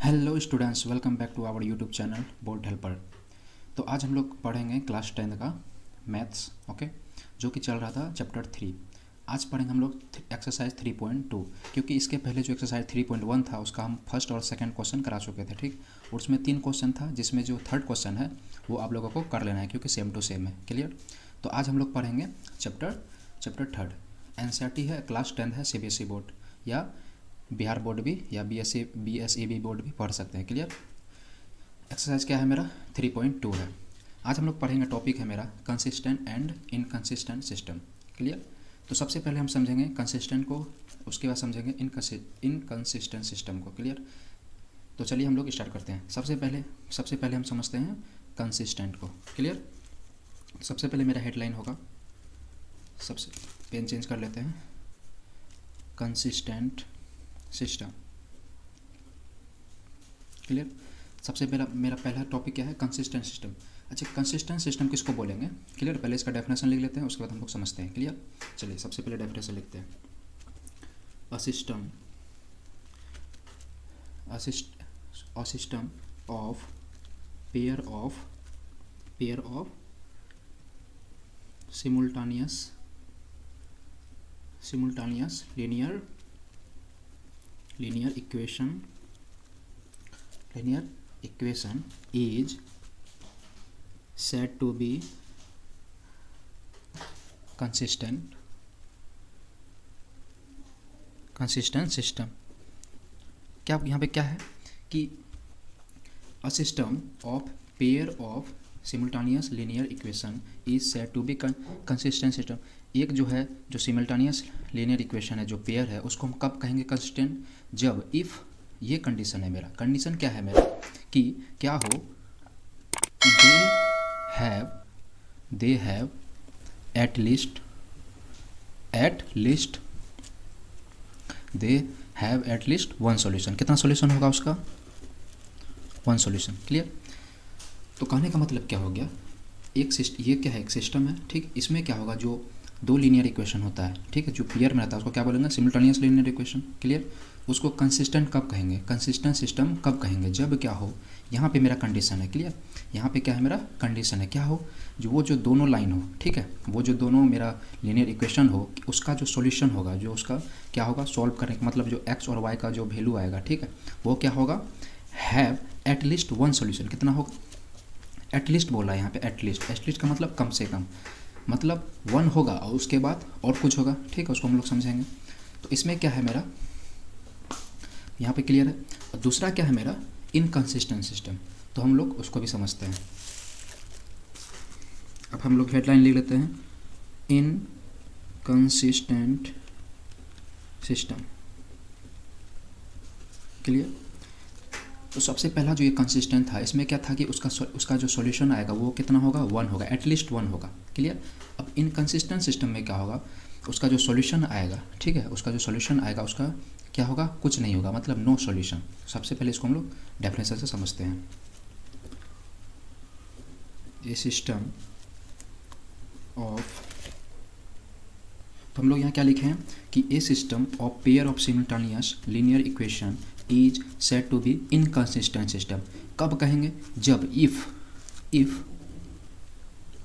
Hello students, welcome back to our YouTube channel board helper. तो आज हम लोग पढ़ेंगे क्लास 10 का मैथ्स, ओके, जो कि चल रहा था चैप्टर 3। आज पढ़ेंगे हम लोग एक्सरसाइज 3.2, क्योंकि इसके पहले जो एक्सरसाइज 3.1 था उसका हम फर्स्ट और सेकंड क्वेश्चन करा चुके थे, ठीक। और उसमें 3 क्वेश्चन था, जिसमें जो थर्ड क्वेश्चन है वो आप लोगों को कर लेना है, क्योंकि सेम टू सेम है, क्लियर। तो आज हम लोग पढ़ेंगे चैप्टर थर्ड। एनसीईआरटी है, क्लास 10 है, सीबीएसई बोर्ड या बिहार बोर्ड भी या बीएसईबी बोर्ड भी पढ़ सकते हैं, क्लियर। एक्सरसाइज क्या है मेरा 3.2 है। आज हम लोग पढ़ेंगे, टॉपिक है मेरा consistent and inconsistent system, clear. तो सबसे पहले हम समझेंगे कंसिस्टेंट को, उसके बाद समझेंगे इनकंसिस्टेंट सिस्टम को, क्लियर। तो चलिए हम लोग स्टार्ट करते हैं। सबसे पहले हम समझते हैं कंसिस्टेंट को, क्लियर। सबसे पहले मेरा हेडलाइन होगा, सबसे पेन चेंज कर लेते हैं, कंसिस्टेंट सिस्टम, क्लियर। सबसे पहला मेरा पहला टॉपिक क्या है, कंसिस्टेंट सिस्टम। अच्छा, कंसिस्टेंट सिस्टम किसको बोलेंगे, क्लियर। पहले इसका डेफिनेशन लिख लेते हैं, उसके बाद हम लोग समझते हैं, क्लियर। चलिए सबसे पहले डेफिनेशन लिखते हैं। A system of pair of simultaneous linear equation is said to be consistent system। क्या यहाँ पे क्या है कि a system of pair of simultaneous linear equation is said to be consistent system। एक जो है, जो सिमल्टानियस लीनियर इक्वेशन है, जो पेयर है, उसको हम कब कहेंगे कंसिस्टेंट, जब इफ़ ये कंडीशन है मेरा। कंडीशन क्या है मेरा कि क्या हो, they have at least one solution. कितना सॉल्यूशन होगा उसका, वन सॉल्यूशन, क्लियर। तो कहने का मतलब क्या हो गया, ये क्या है, एक सिस्टम है, ठीक। इसमें क्या होगा, जो दो लीनियर इक्वेशन होता है, ठीक है, जो पेयर में रहता है, उसको क्या बोलेंगे, सिमुल्टेनियस लीनियर इक्वेशन, क्लियर। उसको कंसिस्टेंट कब कहेंगे, कंसिस्टेंट सिस्टम कब कहेंगे, जब क्या हो, यहाँ पे मेरा कंडीशन है, क्लियर। यहाँ पे क्या है, मेरा कंडीशन है, क्या हो, जो दोनों लाइन हो, ठीक है, वो जो दोनों मेरा लीनियर इक्वेशन हो, उसका जो सॉल्यूशन होगा, जो उसका क्या होगा, सॉल्व करने का मतलब जो एक्स और वाई का जो वैल्यू आएगा, ठीक है, वो क्या होगा, have at least one solution. कितना होगा, एटलीस्ट बोला है यहाँ पे, एटलीस्ट का मतलब कम से कम, मतलब वन होगा और उसके बाद और कुछ होगा, ठीक है, उसको हम लोग समझेंगे। तो इसमें क्या है मेरा, यहाँ पे क्लियर है। और दूसरा क्या है मेरा, इनकंसिस्टेंट सिस्टम, तो हम लोग उसको भी समझते हैं। अब हम लोग हेडलाइन लिख लेते हैं, इनकंसिस्टेंट सिस्टम, क्लियर। तो सबसे पहला जो ये कंसिस्टेंट था, इसमें क्या था कि उसका जो सॉल्यूशन आएगा वो कितना होगा, वन होगा, एटलीस्ट वन होगा, क्लियर। अब इनकंसिस्टेंट सिस्टम में क्या होगा, उसका जो सॉल्यूशन आएगा, ठीक है, उसका जो सॉल्यूशन आएगा उसका क्या होगा, कुछ नहीं होगा, मतलब नो सॉल्यूशन। सबसे पहले इसको हम लोग डेफिनेशन से समझते हैं। ए सिस्टम ऑफ, तो हम लोग यहाँ क्या लिखे हैं कि a system of pair of simultaneous linear equation is said to be inconsistent system. कब कहेंगे, जब if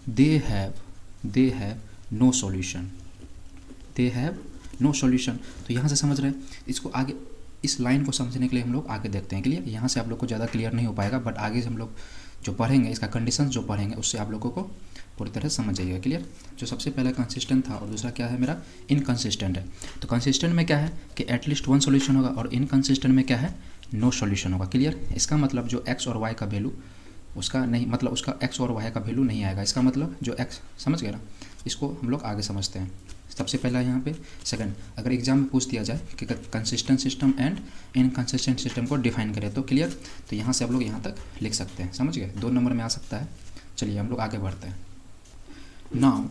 they have no solution, तो यहाँ से समझ रहे हैं इसको। आगे इस लाइन को समझने के लिए हम लोग आगे देखते हैं, क्लियर। यहाँ से आप लोग को ज़्यादा क्लियर नहीं हो पाएगा, बट आगे से हम लोग जो पढ़ेंगे, इसका कंडीशन जो पढ़ेंगे, उससे आप लोगों को पूरी तरह समझ जाइएगा, क्लियर। जो सबसे पहला कंसिस्टेंट था और दूसरा क्या है मेरा, इनकंसिस्टेंट है। तो कंसिस्टेंट में क्या है कि एटलीस्ट वन सॉल्यूशन होगा, और इनकंसिस्टेंट में क्या है, नो सॉल्यूशन होगा, क्लियर। इसका मतलब जो एक्स और वाई का वैल्यू उसका नहीं, मतलब उसका एक्स और वाई का वैल्यू नहीं आएगा। इसका मतलब जो एक्स, समझ गया ना। इसको हम लोग आगे समझते हैं। सबसे पहला यहाँ पे सेकंड, अगर एग्जाम में पूछ दिया जाए कि consistent system and inconsistent system को डिफाइन करें, तो क्लियर, तो यहाँ से आप लोग यहाँ तक लिख सकते हैं, समझ गए। 2 नंबर में आ सकता है। चलिए हम लोग आगे बढ़ते हैं। नाउ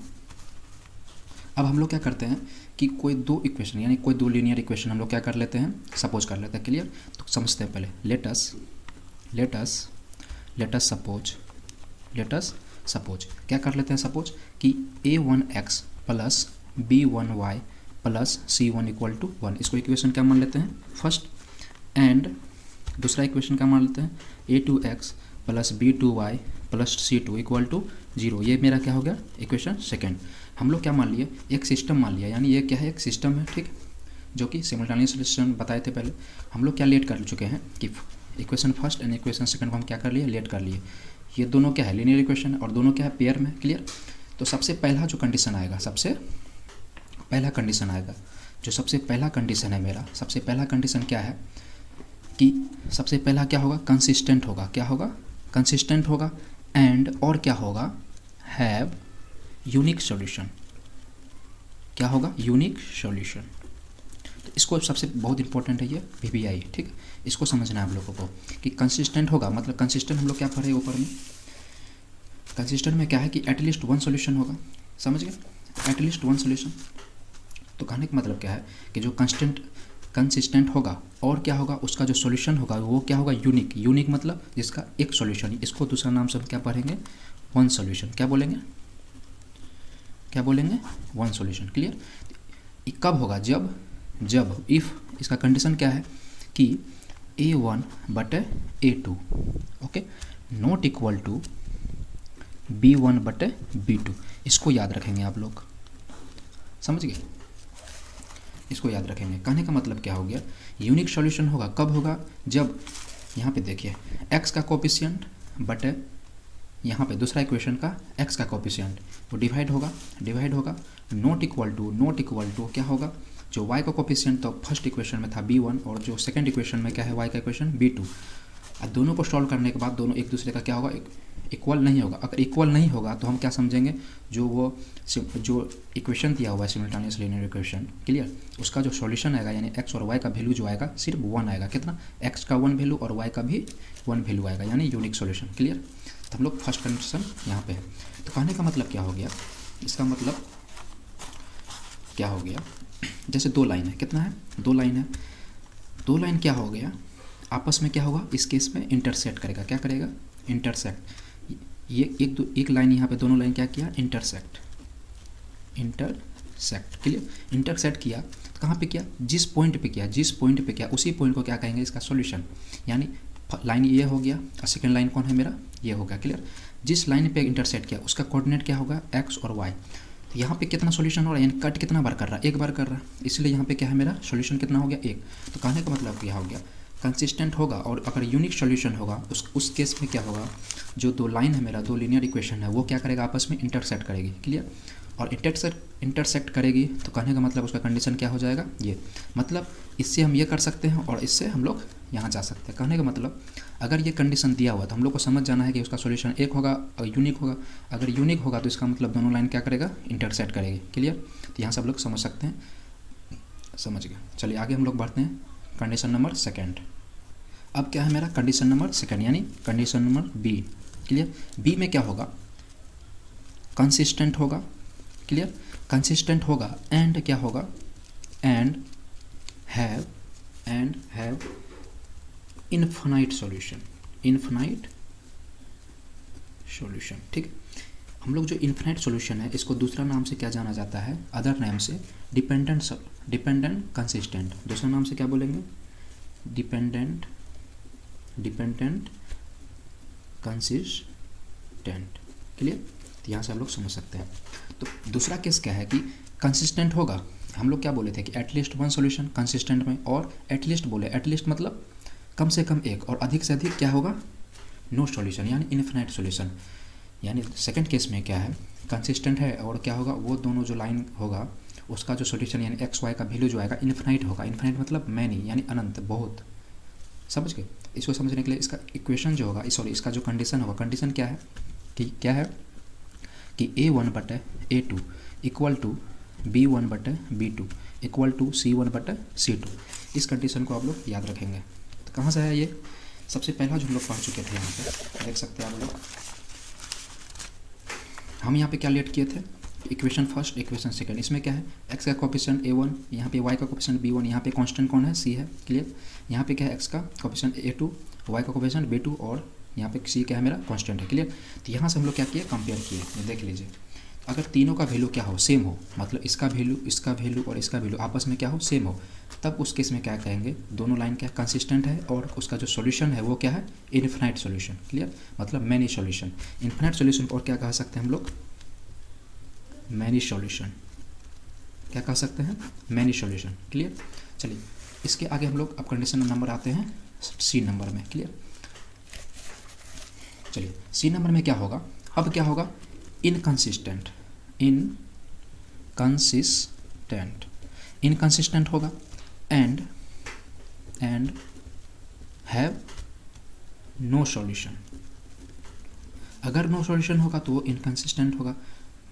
अब हम लोग क्या करते हैं कि कोई दो इक्वेशन, यानी कोई दो लीनियर इक्वेशन हम लोग क्या कर लेते हैं, सपोज कर लेते हैं, क्लियर। तो समझते हैं पहले, लेट अस सपोज क्या कर लेते हैं, सपोज कि a1x plus b1y plus c1 equal to 1, इसको इक्वेशन क्या मान लेते हैं, फर्स्ट। एंड दूसरा इक्वेशन क्या मान लेते हैं, a2x plus b2y plus c2 equal to 0। ये मेरा क्या हो गया, इक्वेशन सेकेंड। हम लोग क्या मान लिए, एक सिस्टम मान लिया, यानी ये क्या है, एक सिस्टम है, ठीक, जो कि सिमुलटेनियस सोल्यूशन बताए थे पहले। हम लोग क्या लेट कर चुके हैं कि equation first and equation second को हम क्या कर लिए, लेट कर लिए। ये दोनों क्या है, लीनियर इक्वेशन, और दोनों क्या है, पेयर में। क्लियर। तो सबसे पहला जो कंडीशन आएगा, सबसे पहला कंडीशन आएगा, जो सबसे पहला कंडीशन है मेरा, सबसे पहला कंडीशन क्या है कि सबसे पहला क्या होगा, कंसिस्टेंट होगा। क्या होगा, कंसिस्टेंट होगा, एंड और क्या होगा, हैव यूनिक सॉल्यूशन। क्या होगा, यूनिक सॉल्यूशन। तो इसको सबसे बहुत इंपॉर्टेंट है ये VBI, ठीक है। इसको समझना है आप लोगों को कि कंसिस्टेंट होगा, मतलब कंसिस्टेंट हम लोग क्या पढ़े ऊपर में, कंसिस्टेंट में क्या है कि एटलीस्ट वन सॉल्यूशन होगा, समझ गए, एटलीस्ट वन सॉल्यूशन। तो कहने का मतलब क्या है कि जो कंसिस्टेंट होगा और क्या होगा, उसका जो सॉल्यूशन होगा वो क्या होगा, यूनिक। यूनिक मतलब जिसका एक सॉल्यूशन, इसको दूसरा नाम से हम क्या पढ़ेंगे, वन सॉल्यूशन। क्या बोलेंगे, क्या बोलेंगे, वन सॉल्यूशन। क्लियर। कब होगा, जब इफ़, इसका कंडीशन क्या है कि A1 बटे A2 okay not equal to B1 बटे B2। इसको याद रखेंगे आप लोग, समझ गए, इसको याद रखेंगे। कहने का मतलब क्या हो गया, यूनिक सॉल्यूशन होगा कब होगा, जब यहाँ पे देखिए x का कोफिशिएंट बटे यहाँ पे दूसरा इक्वेशन का x का कोफिशिएंट वो डिवाइड होगा नॉट इक्वल टू क्या होगा, जो y का कोफिशिएंट तो फर्स्ट इक्वेशन में था B1 और जो सेकंड इक्वेशन में क्या है, y का इक्वेशन B2। अब दोनों को सॉल्व करने के बाद दोनों एक दूसरे का क्या होगा, इक्वल नहीं होगा। अगर इक्वल नहीं होगा तो हम क्या समझेंगे, जो इक्वेशन दिया हुआ है सिमुलटेनियस लीनियर इक्वेशन, क्लियर, उसका जो सॉल्यूशन आएगा यानी x और y का वैल्यू जो आएगा सिर्फ 1 आएगा। कितना, x का 1 वैल्यू और y का भी 1 वैल्यू आएगा, यानी यूनिक सॉल्यूशन। क्लियर। तो हम लोग फर्स्ट कंडीशन यहाँ पे है। तो कहने का मतलब क्या हो गया, इसका मतलब क्या हो गया, जैसे दो लाइन है, कितना है, दो लाइन है, दो लाइन क्या हो गया, आपस में क्या होगा, इस केस में इंटरसेक्ट करेगा। क्या करेगा, इंटरसेक्ट। ये एक लाइन यहाँ पे दोनों लाइन क्या किया, इंटरसेक्ट। क्लियर। इंटरसेक्ट किया तो कहाँ पे किया, जिस पॉइंट पे किया उसी पॉइंट को क्या कहेंगे, इसका सॉल्यूशन। यानी लाइन ये हो गया और सेकेंड लाइन कौन है मेरा, ये हो गया। क्लियर। जिस लाइन पे इंटरसेक्ट किया उसका कोऑर्डिनेट क्या होगा, x और y। तो यहाँ पे कितना सॉल्यूशन हो रहा है, यानी कट कितना बार कर रहा है, एक बार कर रहा है, इसलिए यहाँ पे क्या है मेरा सॉल्यूशन कितना हो गया, एक। तो कहने का मतलब क्या हो गया, कंसिस्टेंट होगा और अगर यूनिक सॉल्यूशन होगा उस केस में क्या होगा, जो दो लाइन है मेरा, दो लीनियर इक्वेशन है, वो क्या करेगा, आपस में इंटरसेक्ट करेगी। क्लियर। और इंटरसेक्ट करेगी तो कहने का मतलब उसका कंडीशन क्या हो जाएगा, ये। मतलब इससे हम ये कर सकते हैं और इससे हम लोग यहाँ जा सकते हैं। कहने का मतलब अगर ये कंडीशन दिया हुआ तो हम लोग को समझ जाना है कि उसका सॉल्यूशन एक होगा और यूनिक होगा। अगर यूनिक होगा तो इसका मतलब दोनों लाइन क्या करेगा, इंटरसेक्ट करेगी। क्लियर। तो यहाँ से आप लोग समझ सकते हैं, समझ गए। चलिए आगे हम लोग बढ़ते हैं, कंडीशन नंबर सेकेंड। अब क्या है मेरा, कंडीशन नंबर सेकेंड, यानी condition number B. Clear. B में क्या होगा, कंसिस्टेंट होगा। क्लियर। कंसिस्टेंट होगा एंड क्या होगा, एंड हैव इनफाइनाइट सॉल्यूशन। ठीक। हम लोग जो इनफाइनाइट सॉल्यूशन है इसको दूसरा नाम से क्या जाना जाता है, अदर नेम से डिपेंडेंट कंसिस्टेंट। दूसरा नाम से क्या बोलेंगे, डिपेंडेंट कंसिस्टेंट। क्लियर। तो यहाँ से हम लोग समझ सकते हैं। तो दूसरा केस क्या है कि कंसिस्टेंट होगा, हम लोग क्या बोले थे कि एटलीस्ट वन सॉल्यूशन कंसिस्टेंट में, और एटलीस्ट बोले, एटलीस्ट मतलब कम से कम एक, और अधिक से अधिक क्या होगा, नो सॉल्यूशन, यानी इनफिनाइट सॉल्यूशन। यानी सेकंड केस में क्या है, कंसिस्टेंट है और क्या होगा, वो दोनों जो लाइन होगा उसका जो सॉल्यूशन यानी एक्स वाई का वैल्यू जो आएगा इनफिनाइट होगा। इनफिनाइट मतलब मैनी, यानी अनंत, बहुत। समझ गए। इसको समझने के लिए इसका इक्वेशन जो होगा, सॉरी इसका जो कंडीशन होगा, कंडीशन क्या है कि A1 बटे A2 इक्वल टू B1 बटे B2 इक्वल टू C1 बटे C2। इस कंडीशन को आप लोग याद रखेंगे। तो कहाँ से है ये, सबसे पहला जो हम लोग पढ़ चुके थे, यहाँ पे देख सकते हैं आप लोग। हम यहाँ पे क्या लेट किए थे, इक्वेशन फर्स्ट इक्वेशन सेकंड। इसमें क्या है, x का कोफिशिएंट A1, यहाँ पे y का कोफिशिएंट B1, यहाँ पे कांस्टेंट कौन है, c है। क्लियर। यहाँ पे क्या है, x का कोफिशिएंट A2, y का कोफिशिएंट B2 और यहाँ पे c क्या है मेरा, कांस्टेंट है। क्लियर। तो यहाँ से हम लोग क्या किए, कंपेयर किए, ये देख लीजिए। अगर तीनों का वैल्यू क्या हो, सेम हो, मतलब इसका वैल्यू और इसका वैल्यू आपस में क्या हो, सेम हो, तब उस केस में क्या कहेंगे, दोनों लाइन क्या कंसिस्टेंट है और उसका जो सॉल्यूशन है वो क्या है, इन्फिनाइट सॉल्यूशन। क्लियर, मतलब मैनी सॉल्यूशन। इन्फिनाइट सॉल्यूशन और क्या कह सकते हैं हम लोग, मैनी सॉल्यूशन। क्या कह सकते हैं, मैनी सॉल्यूशन। क्लियर। चलिए इसके आगे हम लोग अब कंडीशन नंबर आते हैं सी नंबर में। क्लियर। चलिए सी नंबर में क्या होगा, अब क्या होगा, इनकंसिस्टेंट होगा एंड हैव नो सॉल्यूशन। अगर नो सॉल्यूशन होगा तो वो इनकंसिस्टेंट होगा।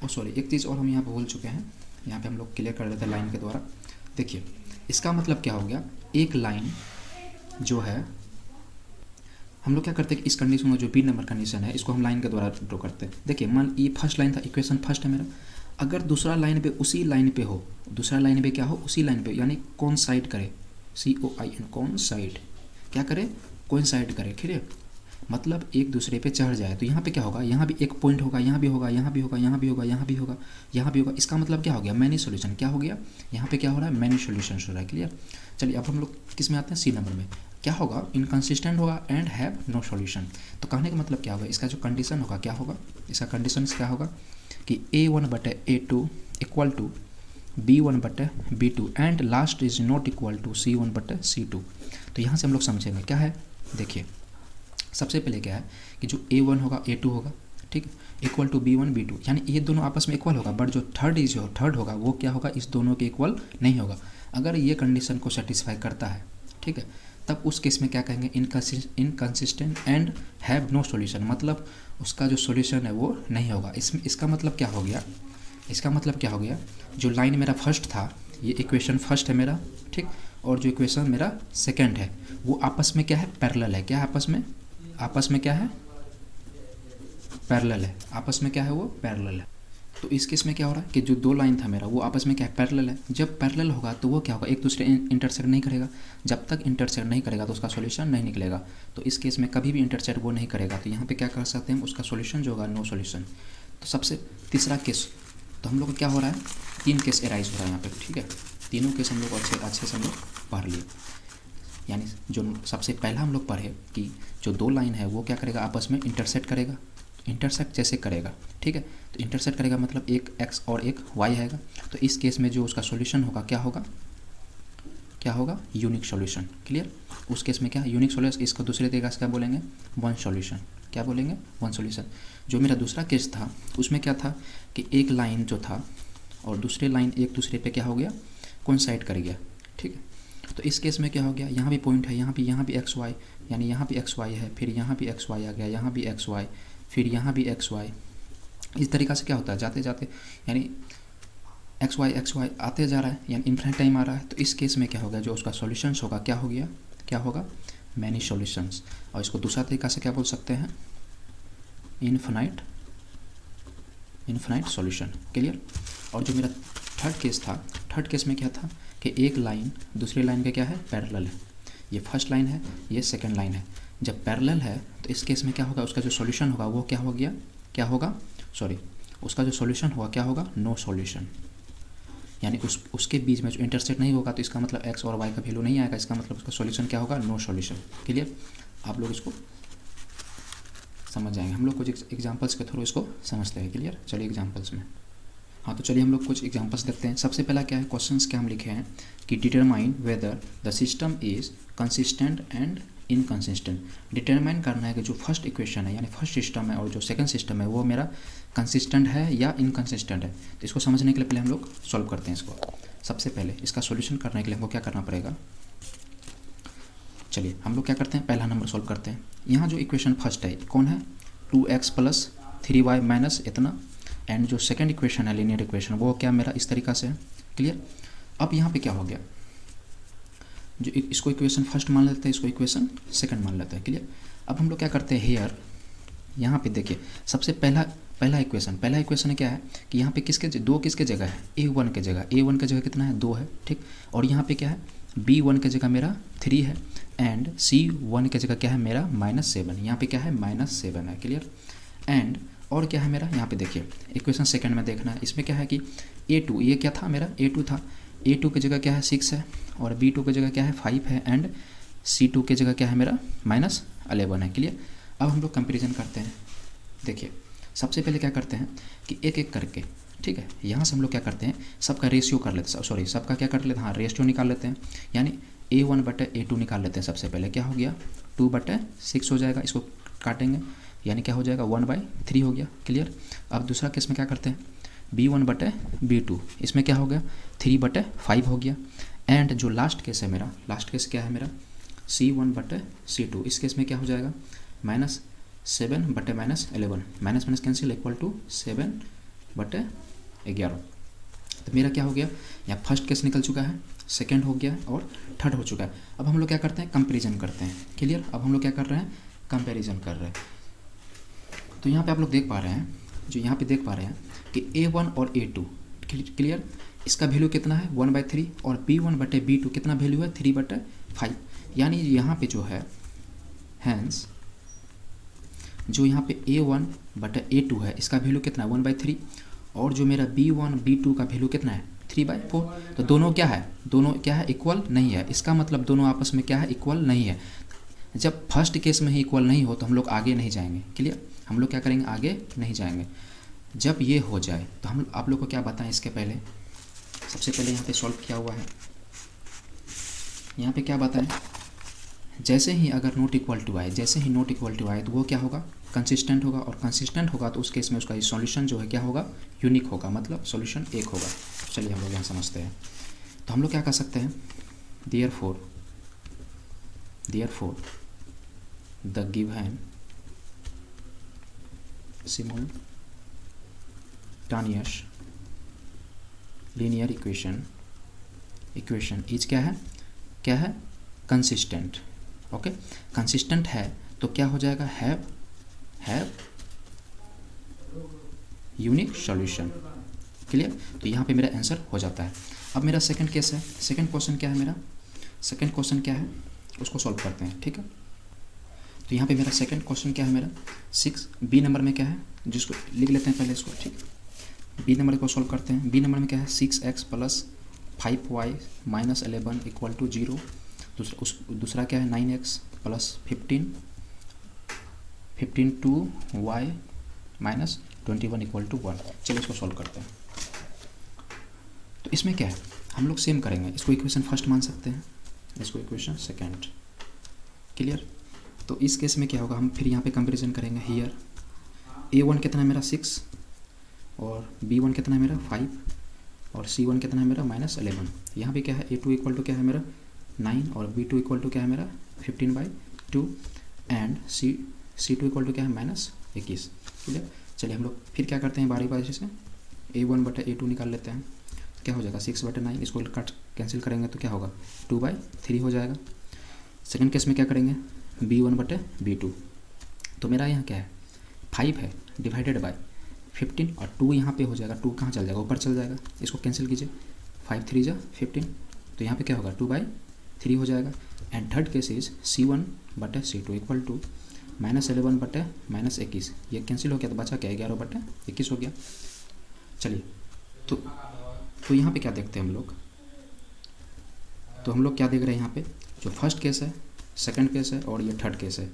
और सॉरी एक चीज़ और हम यहाँ पे बोल चुके हैं, यहाँ पे हम लोग क्लियर कर लेते हैं लाइन के द्वारा। देखिए इसका मतलब क्या हो गया, एक लाइन जो है, हम लोग क्या करते हैं कि इस कंडीशन में जो बी नंबर कंडीशन है इसको हम लाइन के द्वारा ड्रॉ करते हैं। देखिए मान ये फर्स्ट लाइन था, इक्वेशन फर्स्ट है मेरा, अगर दूसरा लाइन पे उसी लाइन पे हो, दूसरा लाइन पे क्या हो, उसी लाइन पे, यानी कोइंसाइड करे, COIN कोइंसाइड, क्या करे, कोइंसाइड करे। ठीक है, मतलब एक दूसरे पे चढ़ जाए, तो यहाँ पे क्या होगा, यहाँ भी एक पॉइंट होगा, यहाँ भी होगा, यहाँ भी होगा, यहाँ भी होगा, यहाँ भी होगा, यहाँ भी होगा। इसका मतलब क्या हो गया, मैनी सॉल्यूशन। क्या हो गया, यहाँ पे क्या हो रहा है, मैनी सॉल्यूशन हो रहा है। क्लियर। चलिए अब हम लोग किस में आते हैं, सी नंबर में। क्या होगा, इनकंसिस्टेंट होगा एंड हैव नो सॉल्यूशन। तो कहने का मतलब क्या होगा, इसका जो कंडीशन होगा क्या होगा, इसका कंडीशन क्या होगा कि A1/A2 equal to B1/B2 and last is not equal to C1/C2। तो यहाँ से हम लोग समझेंगे क्या है। देखिए सबसे पहले क्या है कि जो A1 होगा A2 होगा, ठीक है, इक्वल टू B1 B2, यानी ये दोनों आपस में इक्वल होगा, बट जो थर्ड होगा वो क्या होगा, इस दोनों के इक्वल नहीं होगा। अगर ये कंडीशन को सेटिस्फाई करता है, ठीक है, तब उस केस में क्या कहेंगे, inconsistent and have no solution, मतलब उसका जो सॉल्यूशन है वो नहीं होगा। इसमें इसका मतलब क्या हो गया, इसका मतलब क्या हो गया, जो लाइन मेरा फर्स्ट था, ये इक्वेशन फर्स्ट है मेरा, ठीक, और जो इक्वेशन मेरा सेकंड है वो आपस में क्या है, पैरेलल है। क्या है आपस में क्या है, पैरेलल है। आपस में क्या है, वो पैरेलल है। तो इस केस में क्या हो रहा है कि जो दो लाइन था मेरा वो आपस में क्या है, पैरेलल है। जब पैरेलल होगा तो वो क्या होगा, एक दूसरे इंटरसेक्ट नहीं करेगा। जब तक इंटरसेक्ट नहीं करेगा तो उसका सॉल्यूशन नहीं निकलेगा। तो इस केस में कभी भी इंटरसेक्ट वो नहीं करेगा, तो यहाँ पे क्या कर सकते हैं, उसका सॉल्यूशन जो होगा नो सॉल्यूशन। तो सबसे तीसरा केस, तो हम लोग को क्या हो रहा है, 3 केस एराइज हो रहा है यहाँ पे। ठीक है, तीनों केस हम लोग अच्छे से हम लोग पढ़ लिए। यानी जो सबसे पहला हम लोग पढ़े कि जो दो लाइन है वो क्या करेगा, आपस में इंटरसेक्ट करेगा। इंटरसेक्ट जैसे करेगा, ठीक है, तो इंटरसेक्ट करेगा मतलब एक x और एक y आएगा। तो इस केस में जो उसका सॉल्यूशन होगा क्या होगा, यूनिक सॉल्यूशन। क्लियर। उस केस में क्या है, यूनिक सॉल्यूशन। इसको दूसरे तरीके से क्या बोलेंगे, वन सॉल्यूशन। क्या बोलेंगे, वन सॉल्यूशन। जो मेरा दूसरा केस था उसमें क्या था कि एक लाइन जो था और दूसरे लाइन एक दूसरे पे क्या हो गया, कोइंसाइड कर गया। ठीक है, तो इस केस में क्या हो गया, यहाँ भी पॉइंट है, यहाँ भी एक्स वाई, यानी यहाँ भी एक्स वाई है, फिर यहाँ भी एक्स वाई आ गया, यहाँ भी एक्स वाई, फिर यहाँ भी एक्स वाई। इस तरीक़ा से क्या होता है, जाते जाते यानी एक्स वाई आते जा रहा है, यानी इन्फिनिट टाइम आ रहा है। तो इस केस में क्या होगा, जो उसका सॉल्यूशंस होगा क्या होगा, मैनी सॉल्यूशंस। और इसको दूसरा तरीक़ा से क्या बोल सकते हैं, इन्फिनाइट सॉल्यूशन। क्लियर। और जो मेरा थर्ड केस में क्या था कि एक लाइन दूसरी लाइन के क्या है, पैरेलल है। ये फर्स्ट लाइन है, ये सेकंड लाइन है। जब पैरेलल है तो इस केस में क्या होगा, उसका जो सॉल्यूशन होगा वो उसका जो सॉल्यूशन होगा क्या होगा, नो सॉल्यूशन। यानी उसके बीच में जो इंटरसेक्ट नहीं होगा तो इसका मतलब एक्स और वाई का वैल्यू नहीं आएगा, इसका मतलब उसका सॉल्यूशन क्या होगा, नो सॉल्यूशन। क्लियर। आप लोग इसको समझ जाएंगे, हम लोग कुछ एग्जाम्पल्स के थ्रू इसको समझते हैं। क्लियर। चलिए एग्जाम्पल्स में, हाँ तो चलिए हम लोग कुछ एग्जांपल्स देखते हैं। सबसे पहला क्या है, क्वेश्चंस क्या हम लिखे हैं कि determine whether the system is consistent and inconsistent. Determine करना है कि जो फर्स्ट इक्वेशन है यानी फर्स्ट सिस्टम है और जो सेकंड सिस्टम है वो मेरा कंसिस्टेंट है या इनकंसिस्टेंट है। तो इसको समझने के लिए पहले हम लोग सॉल्व करते हैं इसको। सबसे पहले इसका सोल्यूशन करने के लिए हमको क्या करना पड़ेगा, चलिए हम लोग क्या करते हैं, पहला नंबर सॉल्व करते हैं। यहाँ जो इक्वेशन फर्स्ट है कौन है, 2x + 3y - इतना, एंड जो सेकंड इक्वेशन है लीनियर इक्वेशन वो क्या मेरा इस तरीक़ा से है। क्लियर। अब यहाँ पे क्या हो गया, जो इसको इक्वेशन फर्स्ट मान लेते हैं, इसको इक्वेशन सेकंड मान लेते हैं। क्लियर। अब हम लोग क्या करते हैं, हेयर यहाँ पे देखिए सबसे पहला इक्वेशन क्या है कि यहाँ पे किसके जगह है, A1 के जगह कितना है, 2 है। ठीक। और यहाँ पे क्या है, B1 के जगह मेरा 3 है एंड C1 के जगह क्या है मेरा -7। यहाँ पे क्या है, -7 है। क्लियर। एंड और क्या है मेरा यहाँ पे देखिए इक्वेशन सेकंड में देखना है, इसमें क्या है कि A2 ये क्या था मेरा A2 था, A2 की जगह क्या है 6 है और B2 की जगह क्या है 5 है एंड C2 की जगह क्या है मेरा -11 है। क्लियर। अब हम लोग कंपेरिजन करते हैं। देखिए सबसे पहले क्या करते हैं कि एक एक करके, ठीक है, यहाँ से हम लोग क्या करते हैं सबका रेशियो कर लेते हैं, सॉरी सबका क्या कर लेते हैं, हाँ रेशियो निकाल लेते हैं, यानी A1/A2 निकाल लेते हैं। सबसे पहले क्या हो गया 2/6 हो जाएगा, इसको काटेंगे यानी क्या हो जाएगा 1/3 हो गया। क्लियर। अब दूसरा केस में क्या करते हैं B1/B2, इसमें क्या हो गया 3/5 हो गया। एंड जो लास्ट केस है मेरा, लास्ट केस क्या है मेरा C1/C2, इस केस में क्या हो जाएगा -7/-11, minus minus cancel equal to 7/11। तो मेरा क्या हो गया, यहाँ फर्स्ट केस निकल चुका है, सेकंड हो गया और थर्ड हो चुका है। अब हम लोग क्या करते हैं कंपैरिजन करते हैं। क्लियर। अब हम लोग क्या कर रहे हैं कंपैरिजन कर रहे हैं। तो यहाँ पे आप लोग देख पा रहे हैं, जो यहाँ पे देख पा रहे हैं कि A1 और A2, क्लियर, इसका वैल्यू कितना है 1/3 और B1/B2 कितना वैल्यू है 3/5, यानी यहाँ पे जो है हैंस जो यहाँ पे A1/A2 है इसका वैल्यू कितना है 1/3 और जो मेरा B1/B2 का वैल्यू कितना है 3/4। तो दोनों क्या है, दोनों क्या है इक्वल नहीं है, इसका मतलब दोनों आपस में क्या है इक्वल नहीं है। जब फर्स्ट केस में ही इक्वल नहीं हो तो हम लोग आगे नहीं जाएंगे। क्लियर। हम लोग क्या करेंगे आगे नहीं जाएंगे। जब ये हो जाए तो हम आप लोग को क्या बताएं, इसके पहले सबसे पहले यहाँ पे सॉल्व किया हुआ है, यहाँ पे क्या बताएं, जैसे ही अगर नॉट इक्वल टू आए, जैसे ही नॉट इक्वल टू आए तो वो क्या होगा कंसिस्टेंट होगा, और कंसिस्टेंट होगा तो उस केस में उसका सॉल्यूशन जो है क्या होगा यूनिक होगा, मतलब सॉल्यूशन एक होगा। चलिए हम लोग यहाँ समझते हैं। तो हम लोग क्या कर सकते हैं therefore the given simultaneous linear equation is क्या है कंसिस्टेंट। ओके कंसिस्टेंट है तो क्या हो जाएगा हैव यूनिक सॉल्यूशन। क्लियर। तो यहाँ पे मेरा आंसर हो जाता है। अब मेरा सेकंड केस है, सेकंड क्वेश्चन क्या है मेरा, सेकंड क्वेश्चन क्या है उसको सॉल्व करते हैं। ठीक है। तो यहाँ पे मेरा सेकंड क्वेश्चन क्या है मेरा 6 बी नंबर में क्या है, जिसको लिख लेते हैं पहले इसको। ठीक है। बी नंबर को सॉल्व करते हैं। बी नंबर में क्या है 6x + 5y - 11 = 0। दूसरा क्या है 9x + 15 2y - 21 = 1। चलिए इसको सॉल्व करते हैं। तो इसमें क्या है हम लोग सेम करेंगे, इसको इक्वेशन फर्स्ट मान सकते हैं, इसको इक्वेशन सेकंड। क्लियर। तो इस केस में क्या होगा, हम फिर यहाँ पे कंपैरिजन करेंगे। हियर A1 कितना है मेरा 6 और B1 कितना है मेरा 5 और C1 कितना है मेरा -11। यहाँ पे क्या है A2 = क्या है मेरा 9 और B2 = क्या है मेरा 15/2 एंड C2 = क्या है -21। क्लियर। चलिए हम लोग फिर क्या करते हैं बारी बारी से A1/A2 निकाल लेते हैं। क्या हो जाएगा 6/9, इसको कट कैंसिल करेंगे तो क्या होगा 2/3 हो जाएगा। सेकंड केस में क्या करेंगे B1/B2, तो मेरा यहाँ क्या है 5 है डिवाइडेड बाय 15 और 2 यहाँ पे हो जाएगा, 2 कहाँ चल जाएगा ऊपर चल जाएगा, इसको कैंसिल कीजिए 5 3 जा 15, तो यहाँ पे क्या होगा 2/3 हो जाएगा। And third case is C1/C2 = -11/-21, ये कैंसिल हो गया तो बचा क्या 11/21 हो गया। चलिए तो यहाँ पे क्या देखते हैं हम लोग, तो हम लोग क्या देख रहे हैं यहाँ पे जो फर्स्ट केस है, सेकंड केस है और ये थर्ड केस है।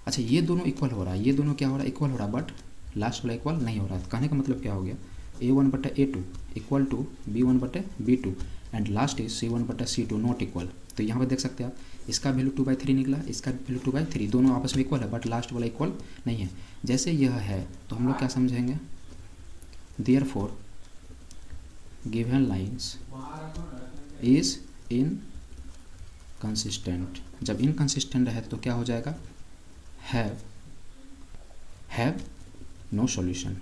अच्छा ये दोनों इक्वल हो रहा है, ये दोनों क्या हो रहा है इक्वल हो रहा है, बट लास्ट वाला इक्वल नहीं हो रहा है। कहने का मतलब क्या हो गया A1/A2 = B1/B2 and last is C1/C2 not equal. तो यहाँ पे देख सकते हैं आप, इसका वैल्यू 2/3 निकला, इसका वैल्यू 2/3, दोनों आपस में इक्वल है बट लास्ट वाला इक्वल नहीं है। जैसे यह है तो हम लोग क्या समझेंगे therefore given lines is inconsistent. जब इनकंसिस्टेंट है तो क्या हो जाएगा have no solution.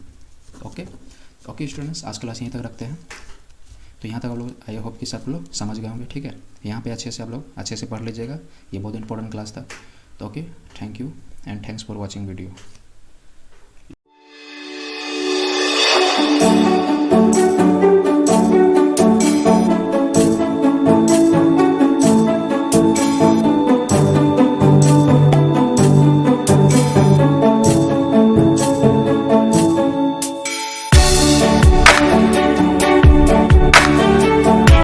Okay students, आज क्लास यहीं तक रखते हैं। तो यहाँ तक आप लोग आई होप कि सब लोग समझ गए होंगे। ठीक है। यहाँ पे अच्छे से आप लोग अच्छे से पढ़ लीजिएगा, ये बहुत इंपॉर्टेंट क्लास था। तो okay, thank you and thanks for watching video.